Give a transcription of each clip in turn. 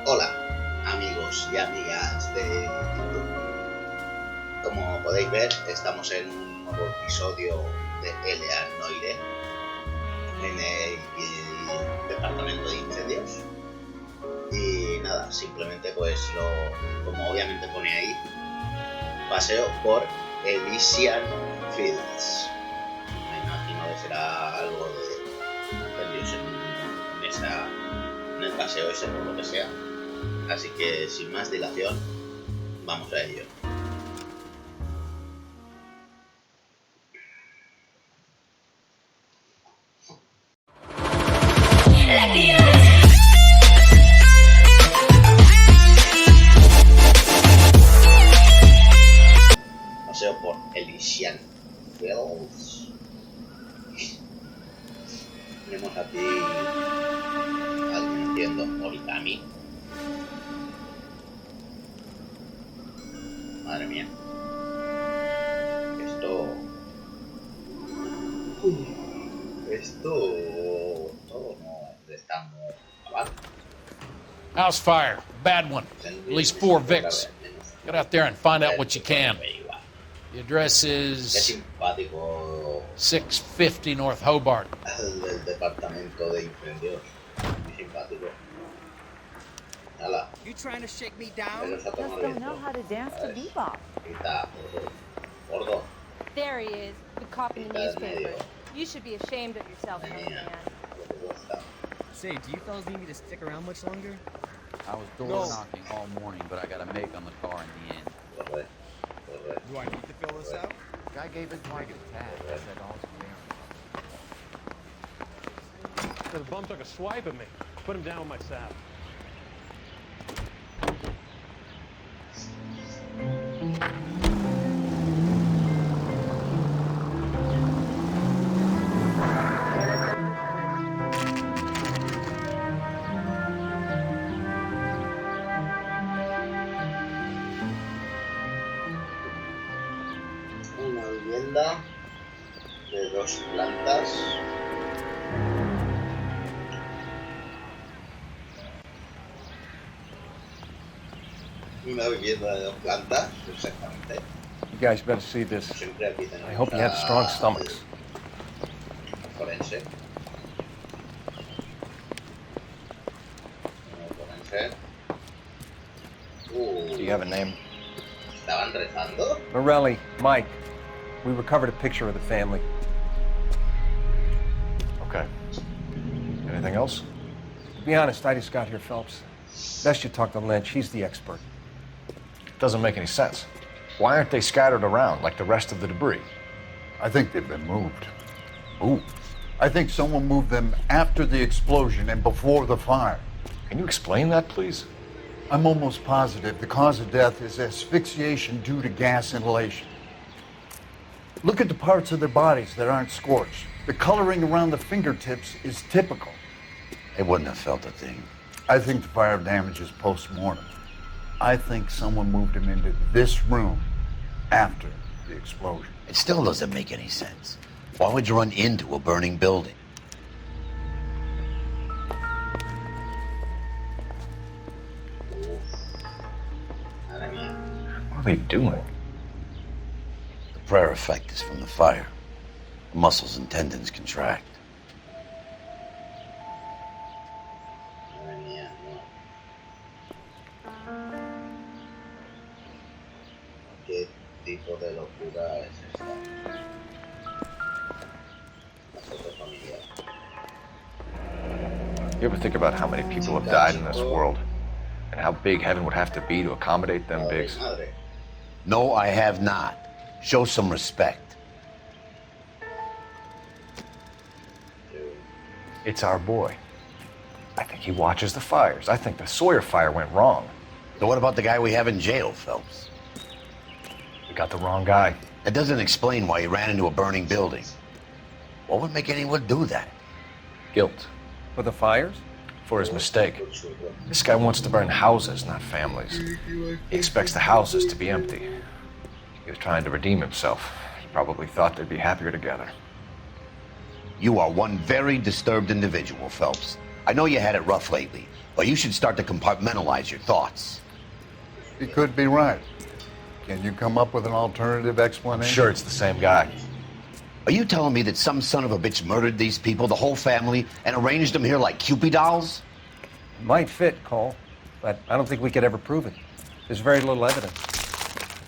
Hola, amigos y amigas de YouTube. Como podéis ver, estamos en un nuevo episodio de ELYAS Noire en el departamento de incendios. Y nada, simplemente pues como obviamente pone ahí, paseo por Elysian Fields. Me imagino que será algo de incendios en el paseo ese, por lo que sea. Así que sin más dilación, vamos a ello. Paseo por Elysian Fields. Tenemos aquí a alguien haciendo origami. Madre mía. Esto todo no está muy acabado. House fire, bad one. At least 4 Vicks. Get out there and find out what you can. The address is 650 North Hobart. El departamento de incendios. Muy simpático. Hala. You trying to shake me down? Just don't know how to dance to bebop. Gordo. There he is, the cop in the newspaper. You should be ashamed of yourself, young man. Say, do you fellas need me to stick around much longer? I was door knocking all morning, but I got a make on the car in the end. Do I need to fill this out? Guy gave it to me to tag. I said, all it's The bum took a swipe at me. Put him down with my sap. Una vivienda de 2 plantas. Una vivienda de 2 plantas, exactamente. You guys better see this. Siempre aquí tenemos I hope you have strong stomachs. Forense. Forense. Do you have a name? ¿Estaban rezando? Morelli, Mike. We recovered a picture of the family. Okay. Anything else? To be honest, I just got here, Phelps. Best you talk to Lynch. He's the expert. Doesn't make any sense. Why aren't they scattered around like the rest of the debris? I think they've been moved. Ooh. I think someone moved them after the explosion and before the fire. Can you explain that, please? I'm almost positive the cause of death is asphyxiation due to gas inhalation. Look at the parts of their bodies that aren't scorched. The coloring around the fingertips is typical. They wouldn't have felt a thing. I think the fire damage is post-mortem. I think someone moved him into this room after the explosion. It still doesn't make any sense. Why would you run into a burning building? What are they doing? The prayer effect is from the fire. The muscles and tendons contract. Madre mía, no. ¿Qué tipo de locura es esta? La foto familiar. You ever think about how many people have died in this world? And how big heaven would have to be to accommodate them bigs? No, I have not. Show some respect. It's our boy. I think he watches the fires. I think the Sawyer fire went wrong. So what about the guy we have in jail, Phelps? We got the wrong guy. That doesn't explain why he ran into a burning building. What would make anyone do that? Guilt. For the fires? For his mistake. This guy wants to burn houses, not families. He expects the houses to be empty. He was trying to redeem himself. He probably thought they'd be happier together. You are one very disturbed individual, Phelps. I know you had it rough lately, but you should start to compartmentalize your thoughts. He could be right. Can you come up with an alternative I'm explanation? sure it's the same guy. Are you telling me that some son of a bitch murdered these people, the whole family, and arranged them here like Cupid dolls? Might fit, Cole, but I don't think we could ever prove it. There's very little evidence.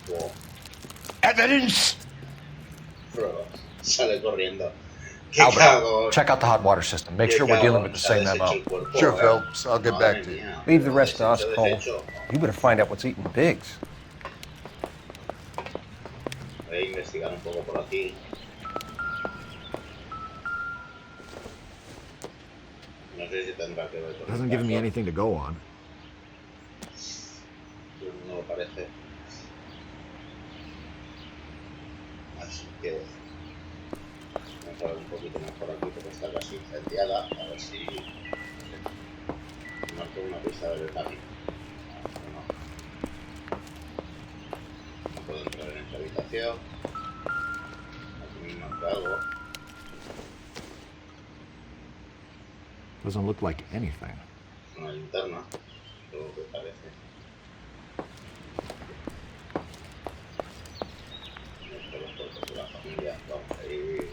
Wow. Evidence? Bro, sale corriendo. ¿Qué Albert, cago? check out the hot water system. Make ¿Qué sure we're cago? dealing with the Se ha same MO. deshecho el cuerpo, Sure, Phelps. I'll get Madre back to you. mía. Leave the rest to us, Deshecho, Cole. deshecho. You better find out what's eating pigs. Voy a investigar un poco por aquí. No sé si tendrá que ver con Doesn't el give me caso. anything to go on. No lo parece. Así que vamos a ver un poquito mejor aquí porque está casi incendiada. A ver si marco una pista del camino. No puedo entrar en esta habitación. Aquí me marca algo. Doesn't look like anything. Una linterna. Todo lo que parece. Esto los cuerpos de la familia. Vamos a ir.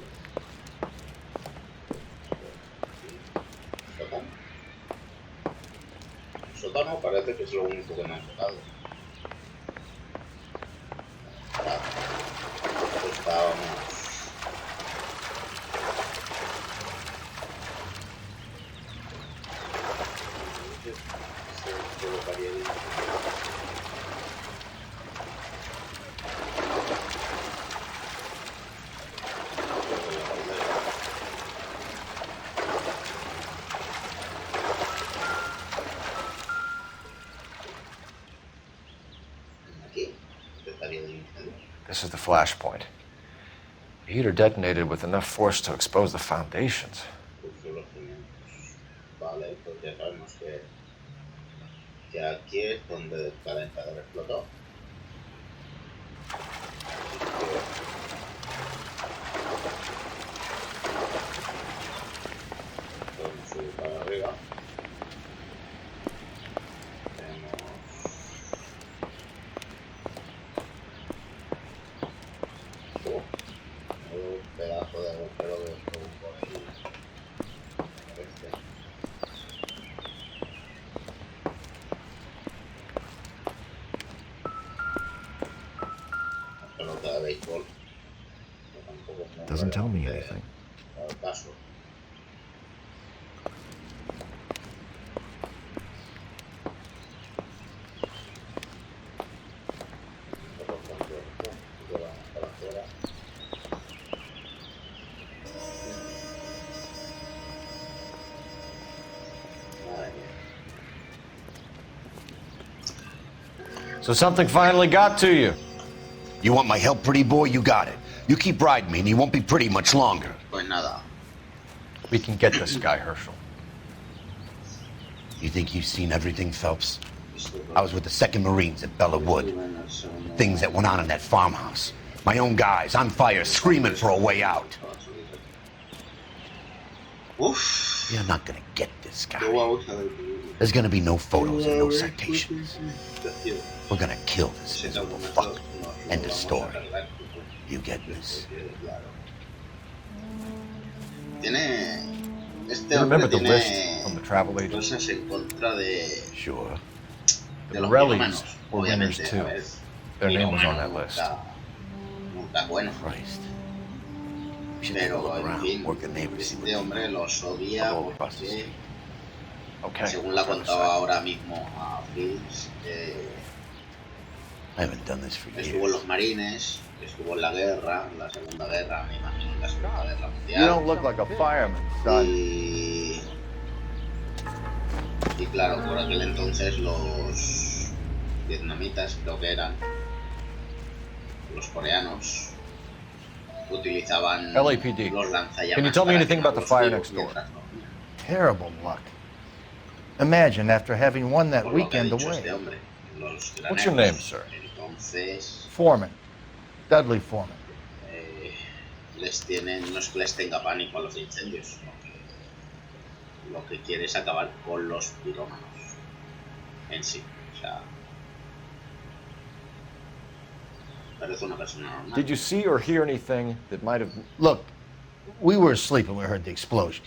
¿Sótano? El sótano parece que es lo único que me han tocado. Estábamos. This is the flashpoint. The heater detonated with enough force to expose the foundations. Vale, pues ya sabemos que aquí es donde el calentador explotó. Podemos subir para arriba. Tenemos un pedazo de agujero de fuego por ahí. Pelota de béisbol. Doesn't tell me anything. Paso. So something finally got to you. You want my help, pretty boy? You got it. You keep riding me and you won't be pretty much longer. Pues nada. We can get this guy, Herschel. You think you've seen everything, Phelps? I was with the 2nd Marines at Bella Wood. Things that went on in that farmhouse. My own guys on fire, screaming for a way out. Oof. You're not gonna get this guy. There's gonna be no photos and no citations. We're gonna kill this miserable fuck. End of story. You get this? Tiene. Este You remember hombre the list tiene from the travel agent? cosas en contra de. Sure. The de los Morellis pirómanos. were winners Obviamente, too. a ver, Their name was on pirómano that list. nunca es bueno. Christ. We should take a Pero, look en around, fin, work the neighbors, see what este hombre los odia I'll go across the porque, sea. Okay. según la I'll contaba decide. ahora mismo a Phelps, I haven't done this for estuvo en years. los marines, estuvo en la guerra, en la Segunda Guerra, me imagino en la Segunda Guerra You don't Mundial. look like a fireman, son. Y claro, por aquel entonces los vietnamitas, creo que eran, los coreanos, utilizaban LAPD. los lanzallamas. Can you tell me para anything about the fire quemar los next door? vivos mientras dormían. Terrible luck. Imagine after having won that Por lo que ha weekend dicho away. este hombre, los What's your graneros. name, sir? Entonces, Foreman. Dudley Foreman. les tienen, no es que les tenga pánico a los incendios, sino que lo que quiere es acabar con los pirómanos en sí. O sea, parece una persona normal. Did you see or hear anything that might have... Look, we were asleep when we heard the explosion.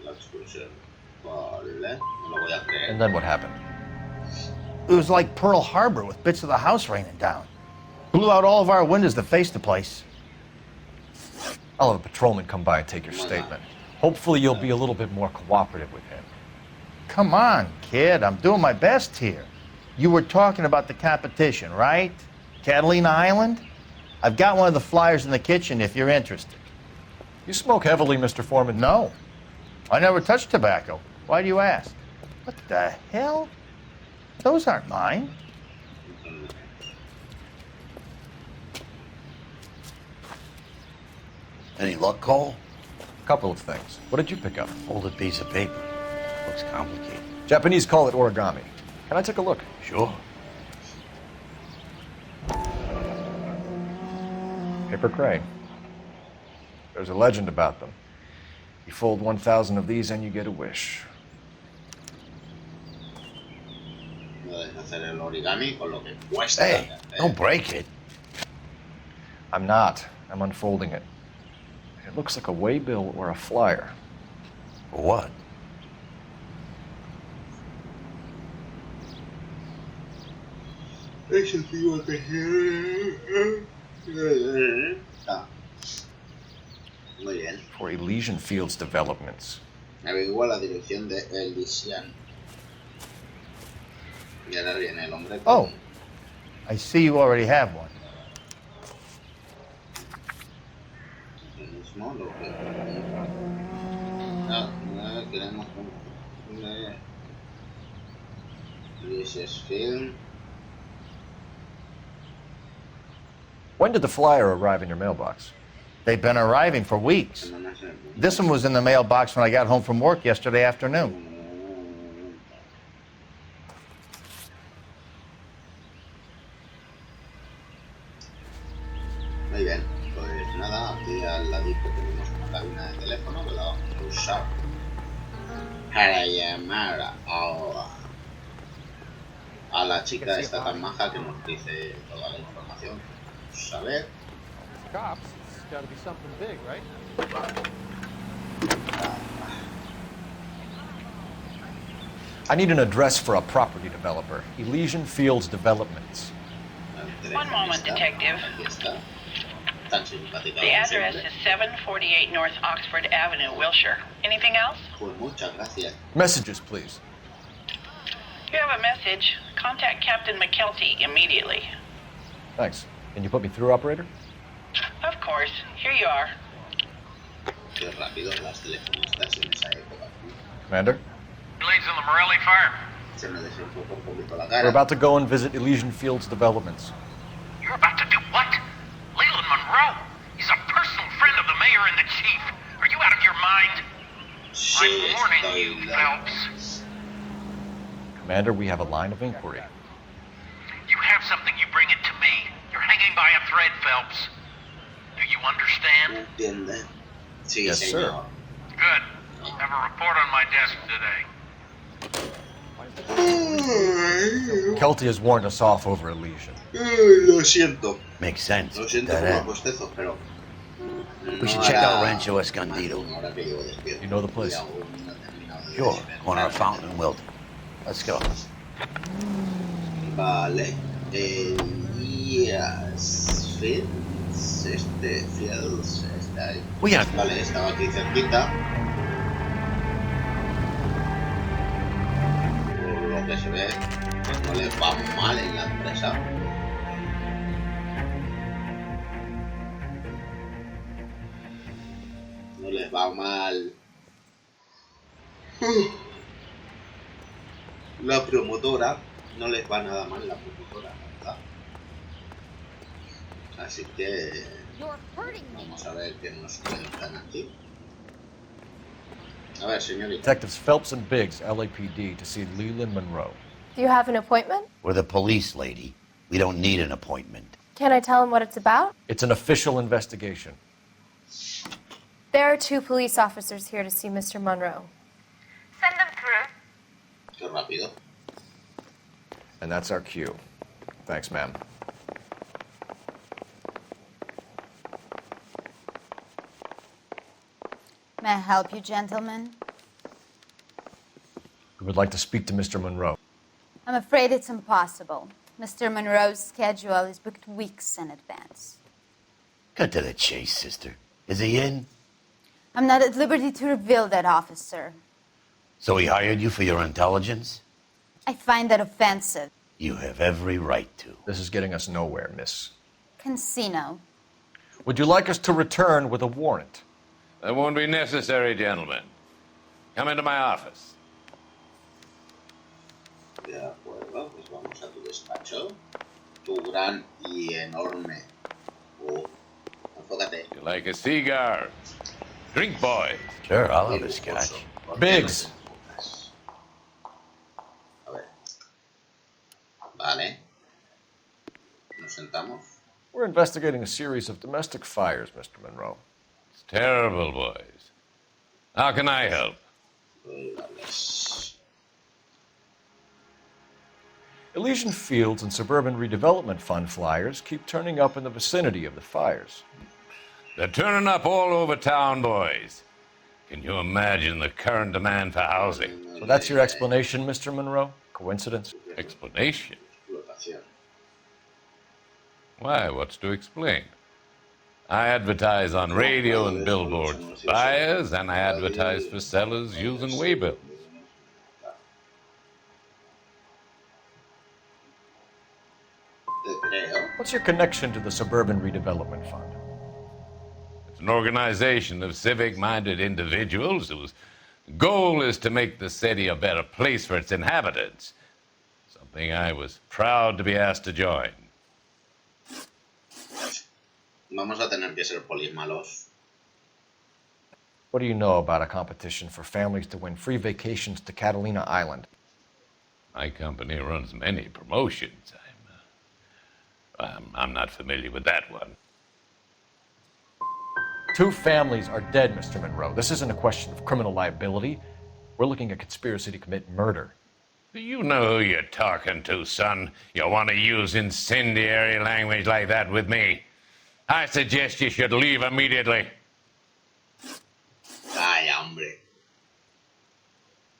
La explosión. Vale, no lo voy a creer. And then what happened? It was like Pearl Harbor with bits of the house raining down. Blew out all of our windows that faced the place. I'll have a patrolman come by and take your statement. Hopefully you'll be a little bit more cooperative with him. Come on, kid. I'm doing my best here. You were talking about the competition, right? Catalina Island? I've got one of the flyers in the kitchen if you're interested. You smoke heavily, Mr. Foreman? No. I never touched tobacco. Why do you ask? What the hell? Those aren't mine. Any luck, Cole? A couple of things. What did you pick up? Folded piece of paper. Looks complicated. Japanese call it origami. Can I take a look? Sure. Paper crane. There's a legend about them. You fold 1,000 of these and you get a wish. Hacer el origami con lo que cuesta. Hey, don't break it. I'm not. I'm unfolding it. It looks like a waybill or a flyer. For what? Eso digo que muy bien. For Elysian Fields Developments. Averigua la dirección de Elysian. Y ahora viene el hombre con... Oh, I see you already have one. El mismo, lo que... No, queremos un... Elysian Film. When did the flyer arrive in your mailbox? They've been arriving for weeks. This one was in the mailbox when I got home from work yesterday afternoon. Muy bien, pues nada, aquí al ladito tenemos una cabina de teléfono que la vamos a usar para llamar a la chica esta tan maja que nos dice toda la información. Vamos a ver. Cops, it's gotta be something big, right? I need an address for a property developer. Elysian Fields Developments. One moment, detective. Aquí está. Tan simpática. The address is 748 North Oxford Avenue, Wilshire. Anything else? Pues muchas gracias. Messages, please. You have a message. Contact Captain McKelty immediately. Thanks. Can you put me through, operator? Of course. Here you are. Qué rápido las telefonistas en esa época. Commander? Leads in the Morelli fire. Se me desenfocó un poquito la We're cara. about to go and visit Elysian Fields Developments. You're about to do what? Leland Monroe. He's a personal friend of the mayor and the chief. Are you out of your mind? Sí, I'm warning estoy you, loco. Phelps. Commander, we have a line of inquiry. You have something, you bring it to me. You're hanging by a thread, Phelps. Do you understand? ¿Entiende? Sí, Yes, sir. señor. Good. Have a report on my desk today. Kelty has warned us off over Elysian. Lo siento. Makes sense. Lo siento That por los end. bostezos, pero... We should check out Rancho Escondido. Ahora que llevo despierto. You know the place? Y aún no he terminado de Sure, despertar. corner of Fountain and Wilton. Let's go. Vale. ELYAS Fields. Fields está ahí. We got Vale, estaba aquí cerquita. Por lo que se ve, no les va mal en la empresa. No les va mal. La promotora, no les va nada mal la promotora, ¿verdad? Así que You're hurting me. vamos a ver qué nos cuentan aquí. A ver, señorita. Detectives Phelps and Biggs, LAPD, to see Leland Monroe. Do you have an appointment? We're the police, lady. We don't need an appointment. Can I tell him what it's about? It's an official investigation. There are 2 police officers here to see Mr. Monroe. Send them through. Qué rápido. And that's our cue. Thanks, ma'am. May I help you, gentlemen? We would like to speak to Mr. Monroe. I'm afraid it's impossible. Mr. Monroe's schedule is booked weeks in advance. Cut to the chase, sister. Is he in? I'm not at liberty to reveal that, officer. So he hired you for your intelligence? I find that offensive. You have every right to. This is getting us nowhere, miss. Casino. Would you like us to return with a warrant? That won't be necessary, gentlemen. Come into my office. De acuerdo, pues vamos a tu despacho. Tu gran y enorme. Enfócate. You like a cigar? Drink, boys. Sure, I'll have a scotch. Biggs. A ver. Vale. Nos sentamos. We're investigating a series of domestic fires, Mr. Monroe. It's terrible, boys. How can I help? Elysian Fields and Suburban Redevelopment Fund flyers keep turning up in the vicinity of the fires. They're turning up all over town, boys. Can you imagine the current demand for housing? So that's your explanation, Mr. Monroe? Coincidence? Explanation? Why, what's to explain? I advertise on radio and billboards for buyers, and I advertise for sellers using waybills. What's your connection to the Suburban Redevelopment Fund? It's an organization of civic-minded individuals whose goal is to make the city a better place for its inhabitants. Something I was proud to be asked to join. Vamos a tener que ser polis malos. What do you know about a competition for families to win free vacations to Catalina Island? My company runs many promotions. I'm not familiar with that one. 2 families are dead, Mr. Monroe. This isn't a question of criminal liability. We're looking at conspiracy to commit murder. Do you know who you're talking to, son? You want to use incendiary language like that with me? I suggest you should leave immediately. Calla, hombre.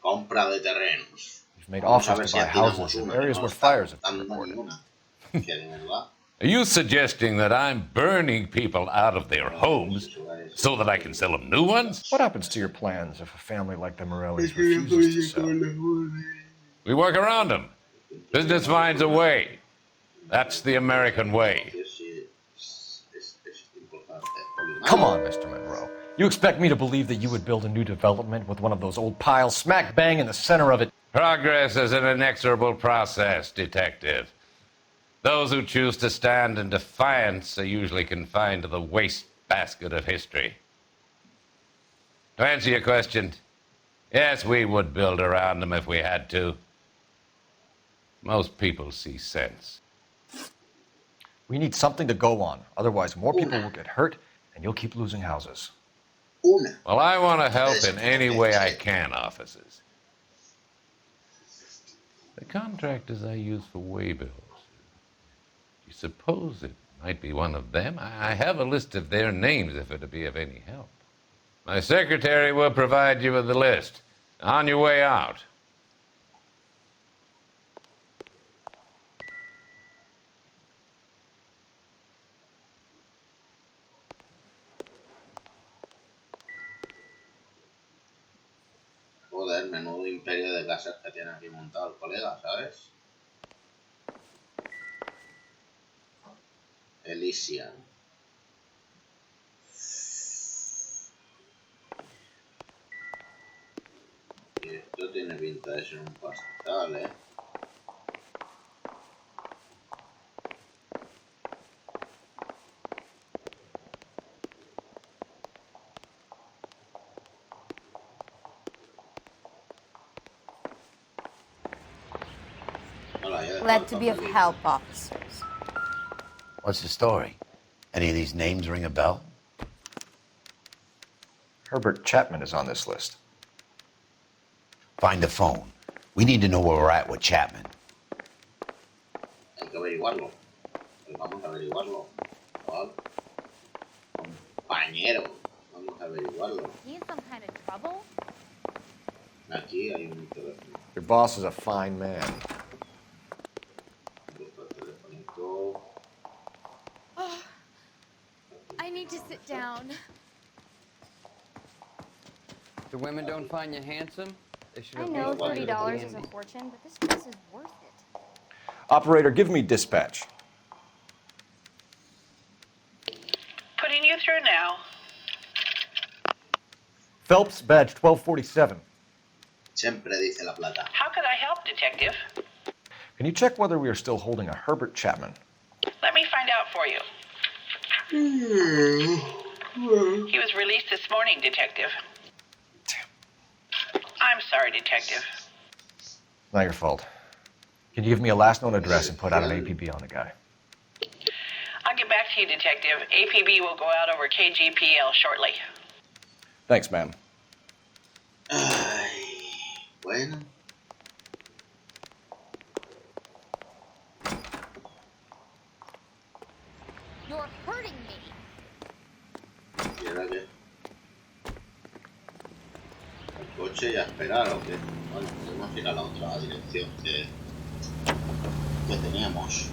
Compra de terrenos. We've made offers to buy houses in areas where fires have been reported. Are you suggesting that I'm burning people out of their homes so that I can sell them new ones? What happens to your plans if a family like the Morellis refuses to sell? We work around them. Business finds a way. That's the American way. Come on, Mr. Monroe. You expect me to believe that you would build a new development with one of those old piles smack bang in the center of it? Progress is an inexorable process, detective. Those who choose to stand in defiance are usually confined to the wastebasket of history. To answer your question, yes, we would build around them if we had to. Most people see sense. We need something to go on. Otherwise, more people will get hurt, and you'll keep losing houses. Well, I want to help in any way I can, officers. The contractors I use for waybills. You suppose it might be one of them? I have a list of their names if it'd be of any help. My secretary will provide you with the list. On your way out. Joder, menudo imperio de casas que tiene aquí montado el colega, ¿sabes? Elysian. Y esto tiene pinta de ser un pastizal, ¿eh? Glad to be of help, officers. What's the story? Any of these names ring a bell? Herbert Chapman is on this list. Find the phone. We need to know where we're at with Chapman. Hay que averiguarlo. Vamos a averiguarlo. Compañero, vamos a averiguarlo. He in some kind of trouble? Aquí hay un teléfono. Your boss is a fine man. Oh, I need to sit down. The women don't find you handsome? They should I have know paid $30 is a fortune, but this place is worth it. Operator, give me dispatch. Putting you through now. Phelps, badge 1247. Siempre dice la plata. How could I help, Detective? Can you check whether we are still holding a Herbert Chapman? Let me find out for you. He was released this morning, Detective. I'm sorry, Detective. Not your fault. Can you give me a last known address and put out an APB on the guy? I'll get back to you, Detective. APB will go out over KGPL shortly. Thanks, ma'am. Ay, bueno. You're hurting me. ¿Y ahora qué? El coche y a esperar o qué. Bueno, podemos ir a la otra dirección que teníamos.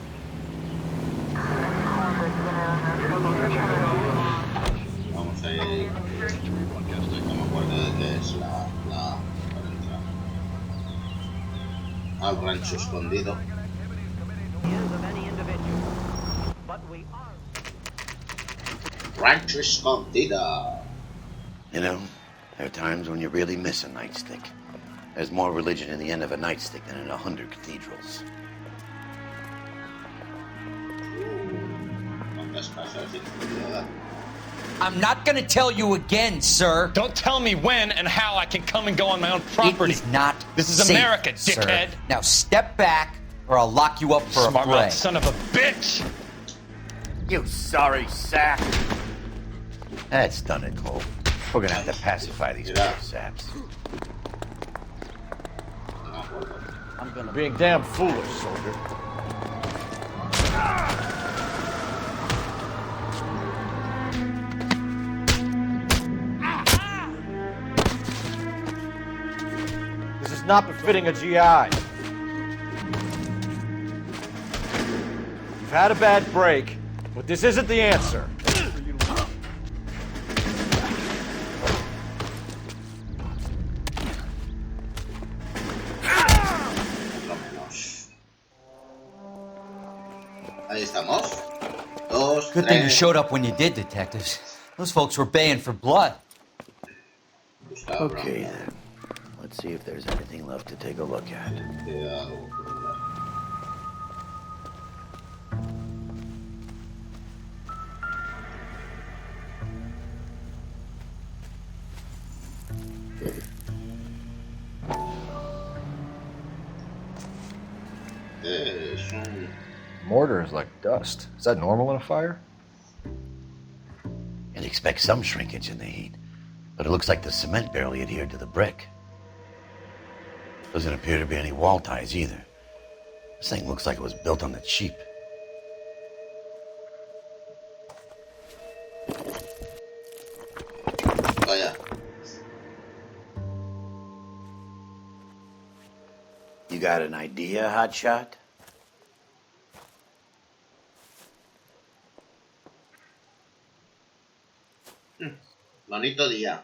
Vamos a ir. No me acuerdo de qué es la para entrar. Al rancho escondido. Rancho escondida. You know, there are times when you really miss a nightstick. There's more religion in the end of a nightstick than in 100 cathedrals. I'm not gonna tell you again, sir. Don't tell me when and how I can come and go on my own property. It is not This is safe, America, dickhead. Sir. Now step back, or I'll lock you up for Smart a fray. mouth son of a bitch! You sorry sack. That's done it, Cole. We're gonna have to pacify these poor saps. I'm gonna being damn foolish, soldier. This is not befitting a GI. You've had a bad break, but this isn't the answer. Ahí estamos. Dos, Good thing you tres. showed up when you did, detectives. Those folks were baying for blood. Okay, then. Let's see if there's anything left to take a look at. Mortar is like dust. Is that normal in a fire? You'd expect some shrinkage in the heat, but it looks like the cement barely adhered to the brick. Doesn't appear to be any wall ties either. This thing looks like it was built on the cheap. Vaya. You got an idea, hotshot? Bonito día.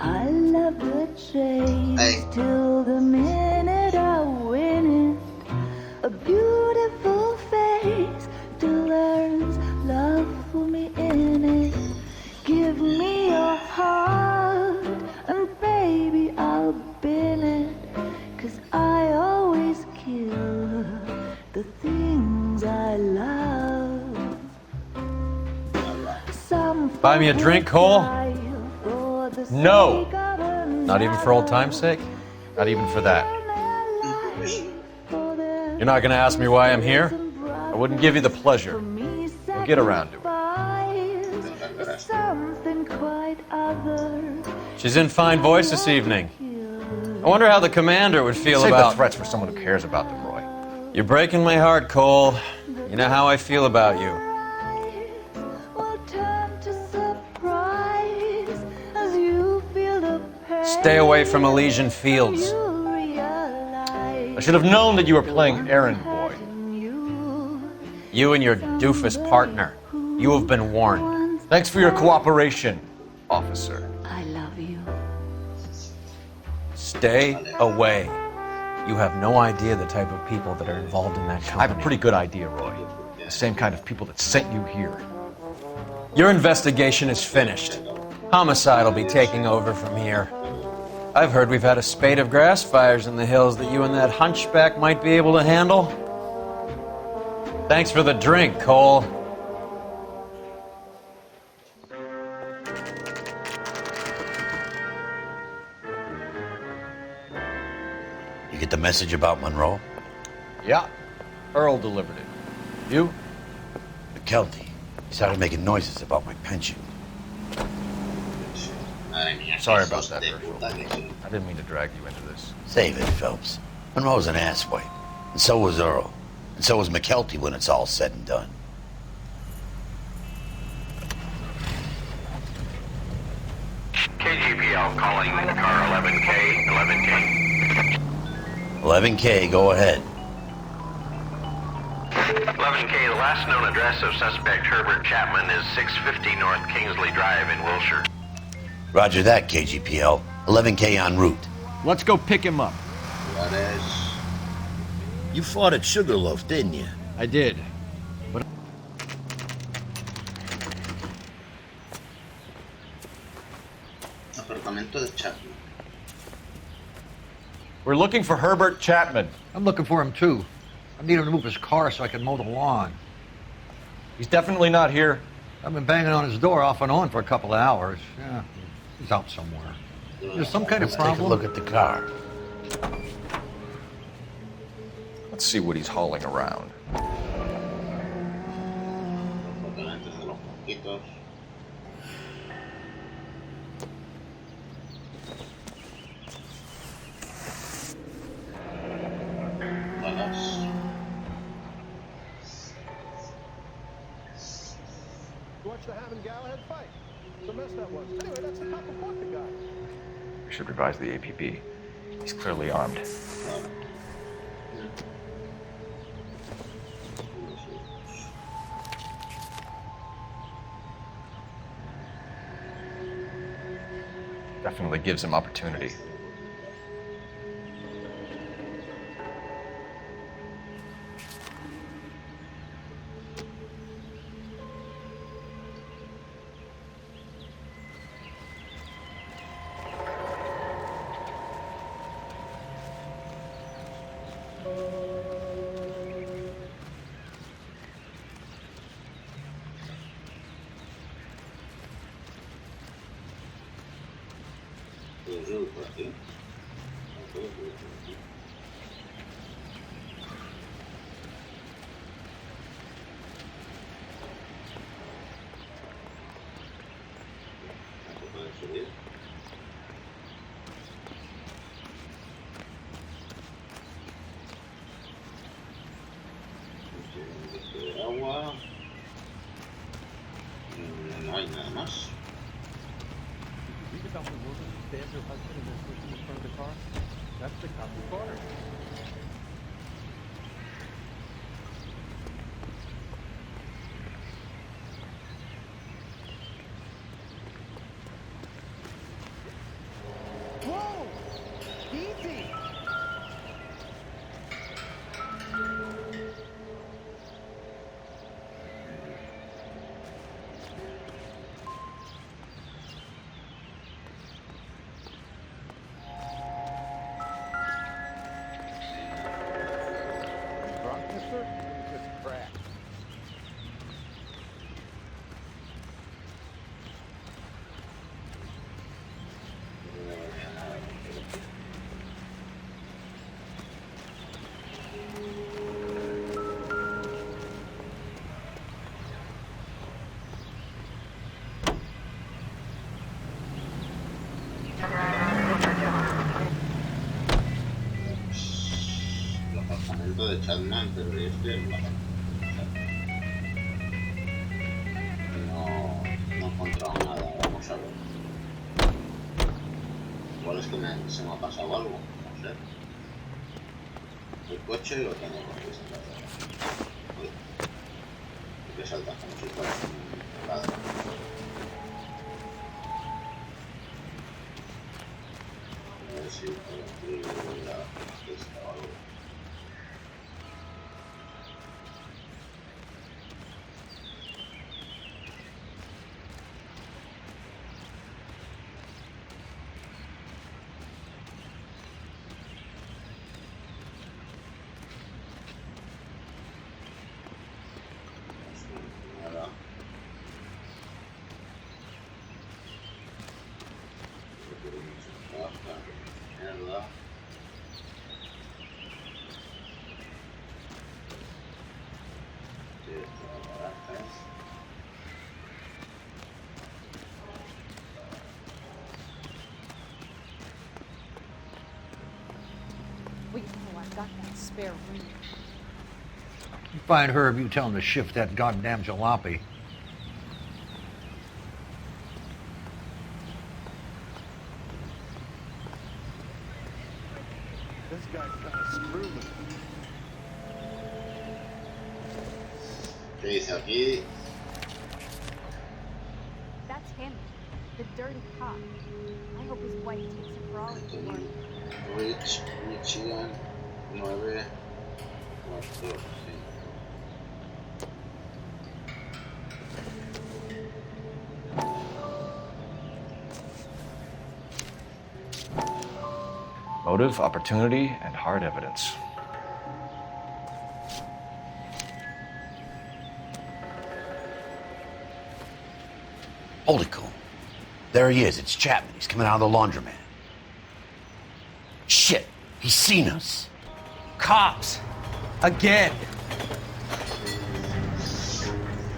I love the chase till the minute I win it. A beautiful face still learns love for me in it. Give me your heart and baby I'll bin it. 'Cause I always kill the things I love. Buy me a drink, Cole? No. Not even for old time's sake? Not even for that. You're not gonna ask me why I'm here? I wouldn't give you the pleasure. We'll get around to it. Something quite other. She's in fine voice this evening. I wonder how the commander would feel Save about... the threats for someone who cares about them, Roy. You're breaking my heart, Cole. You know how I feel about you. Stay away from Elysian Fields. I should have known that you were playing errand boy. You and your doofus partner. You have been warned. Thanks for your cooperation, officer. I love you. Stay away. You have no idea the type of people that are involved in that company. I have a pretty good idea, Roy. The same kind of people that sent you here. Your investigation is finished. Homicide will be taking over from here. I've heard we've had a spate of grass fires in the hills that you and that hunchback might be able to handle. Thanks for the drink, Cole. You get the message about Monroe? Yeah. Earl delivered it. You? McKelty. He started making noises about my pension. Sorry about that, Herschel. I didn't mean to drag you into this. Save it, Phelps. Monroe's an asswipe. And so was Earl. And so was McKelty when it's all said and done. KGPL calling car 11K, 11K. 11K, go ahead. 11K, the last known address of suspect Herbert Chapman is 650 North Kingsley Drive in Wilshire. Roger that, KGPL. 11K en route. Let's go pick him up. You fought at Sugarloaf, didn't you? I did. But Apartamento de Chapman. We're looking for Herbert Chapman. I'm looking for him too. I need him to move his car so I can mow the lawn. He's definitely not here. I've been banging on his door off and on for a couple of hours. Yeah, he's out somewhere. There's some kind of problem. Take a look at the car. Let's see what he's hauling around. Watch the Ham and Galahad fight. It's a mess that was. Anyway, that's the cop who fought the guy. We should revise the APB. He's clearly armed. Definitely gives him opportunity. Agua. No hay nada más. Read about the woman who stabbed her husband and then pushed him in front of the car? That's the cop who caught her. Whoa! Easy! apartamento de Chapman, pero yo estoy en la no he encontrado nada, vamos a ver. Igual es que se me ha pasado algo, no sé. El coche lo tengo registrado. Uy, que salta como si fuera un ladrón. A ver si puedo abrir la fiesta o algo. Wait, no, I've got that spare room. You find Herb, you tell him to shift that goddamn jalopy. This guy's got a screw with him. ¿Qué dice aquí? That's him, the dirty cop. I hope his wife takes him for all he's worth. Rich, Michigan, 9, nuestro, sí. Motive, opportunity, and hard evidence. Hold it, Cole. There he is. It's Chapman. He's coming out of the laundromat. Shit. He's seen us. Cops. Again.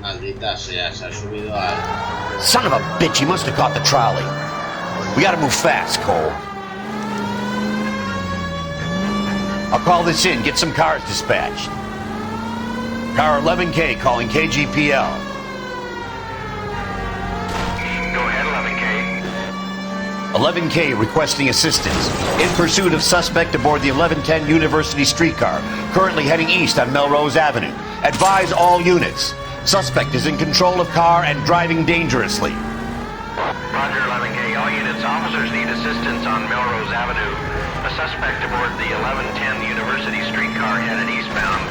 Maldita sea, se ha subido al... Son of a bitch. He must have caught the trolley. We gotta move fast, Cole. I'll call this in. Get some cars dispatched. Car 11K calling KGPL. 11K requesting assistance. In pursuit of suspect aboard the 1110 University streetcar, currently heading east on Melrose Avenue. Advise all units. Suspect is in control of car and driving dangerously. Roger, 11K. All units, officers need assistance on Melrose Avenue. A suspect aboard the 1110 University streetcar headed eastbound.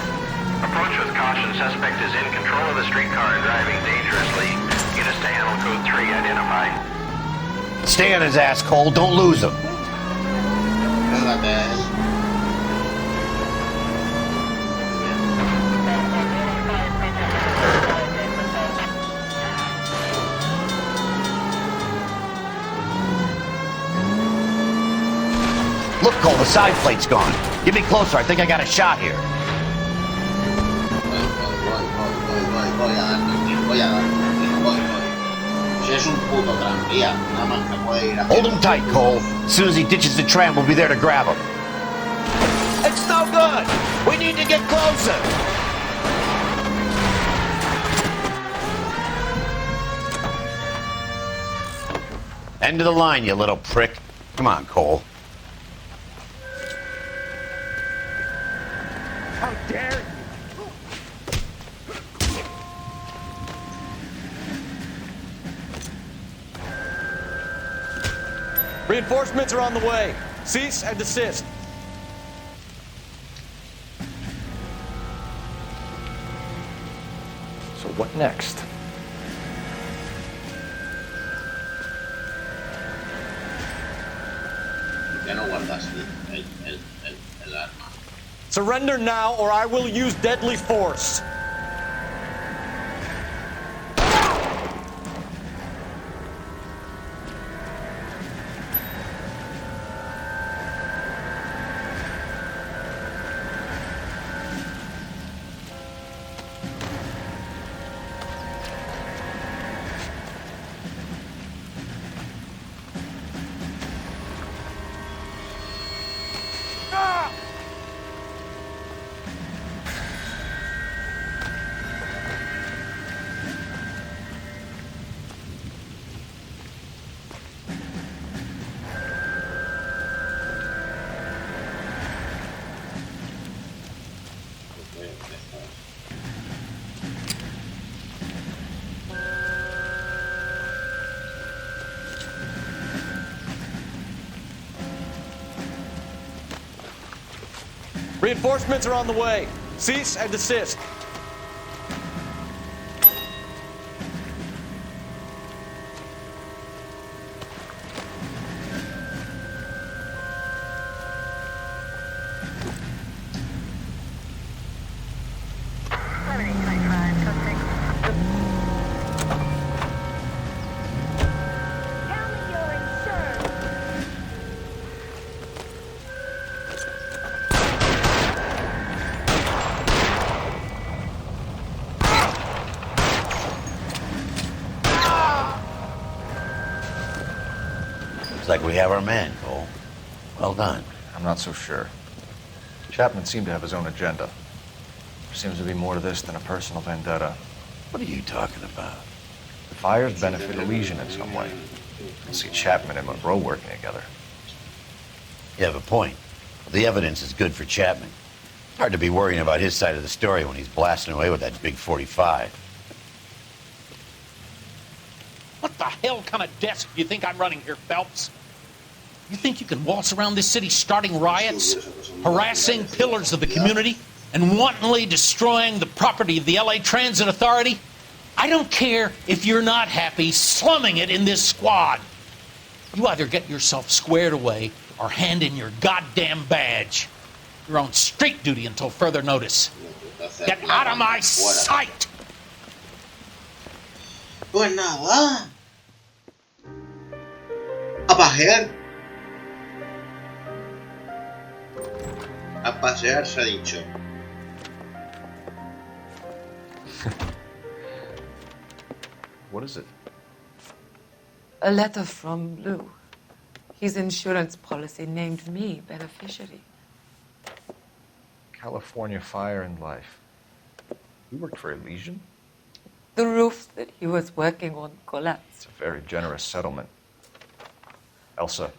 Approach with caution. Suspect is in control of the streetcar and driving dangerously. Units to handle code 3 identified. Stay on his ass, Cole. Don't lose him. Look, Cole, the side plate's gone. Get me closer. I think I got a shot here. Voy. Si es un puto tranvía, nada más me puede ir a... Hold him tight, Cole. As soon as he ditches the tram, we'll be there to grab him. It's no good. We need to get closer. End of the line, you little prick. Come on, Cole. How dare you! Reinforcements are on the way. Cease and desist. So what next? Ya no guardas el arma. Surrender now or I will use deadly force. Reinforcements are on the way. Cease and desist. Looks like we have our man, Cole. Well done. I'm not so sure. Chapman seemed to have his own agenda. There seems to be more to this than a personal vendetta. What are you talking about? The fires benefit Elysian in some way. I see Chapman and Monroe working together. You have a point. The evidence is good for Chapman. Hard to be worrying about his side of the story when he's blasting away with that big 45. What the hell kind of desk do you think I'm running here, Phelps? You think you can waltz around this city starting riots, harassing pillars of the community, and wantonly destroying the property of the LA Transit Authority? I don't care if you're not happy slumming it in this squad. You either get yourself squared away or hand in your goddamn badge. You're on street duty until further notice. Get out of my sight! Pues nada. A pasear. A pasear se ha dicho. What is it? A letter from Lou. His insurance policy named me beneficiary. California Fire and Life. You worked for Elysian? The roof that he was working on collapsed. It's a very generous settlement. Elsa,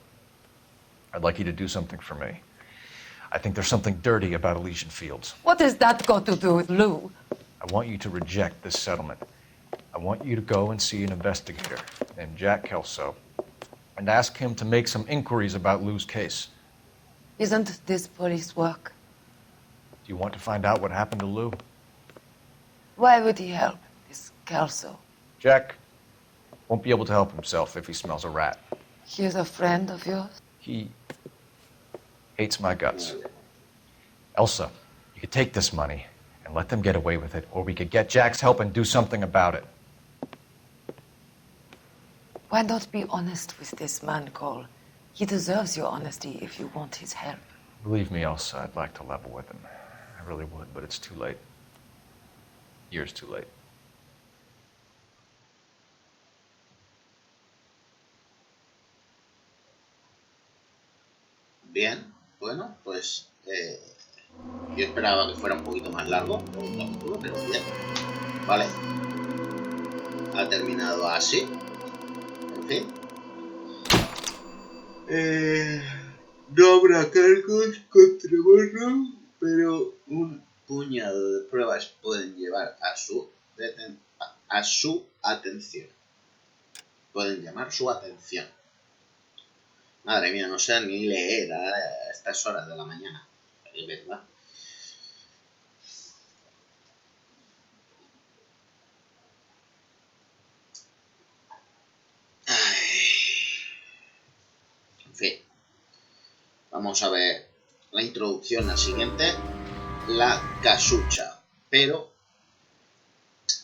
I'd like you to do something for me. I think there's something dirty about Elysian Fields. What has that got to do with Lou? I want you to reject this settlement. I want you to go and see an investigator named Jack Kelso and ask him to make some inquiries about Lou's case. Isn't this police work? Do you want to find out what happened to Lou? Why would he help, this Kelso? Jack won't be able to help himself if he smells a rat. He is a friend of yours? He hates my guts. Elsa, you could take this money and let them get away with it, or we could get Jack's help and do something about it. Why not be honest with this man, Cole? He deserves your honesty if you want his help. Believe me, Elsa, I'd like to level with him. I really would, but it's too late. Years too late. Bien, bueno, pues yo esperaba que fuera un poquito más largo el capítulo, pero bien, vale. Ha terminado así, en fin. No habrá cargos contra Monroe, pero un puñado de pruebas pueden llevar a su atención. Pueden llamar su atención. Madre mía, no sé ni leer a estas horas de la mañana. Es verdad. En fin. Vamos a ver la introducción al siguiente. La casucha. Pero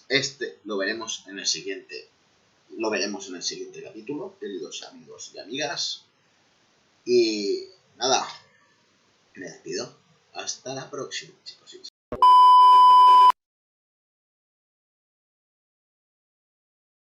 este lo veremos en el siguiente. Lo veremos en el siguiente capítulo, queridos amigos y amigas. Y nada, me despido. Hasta la próxima, chicos.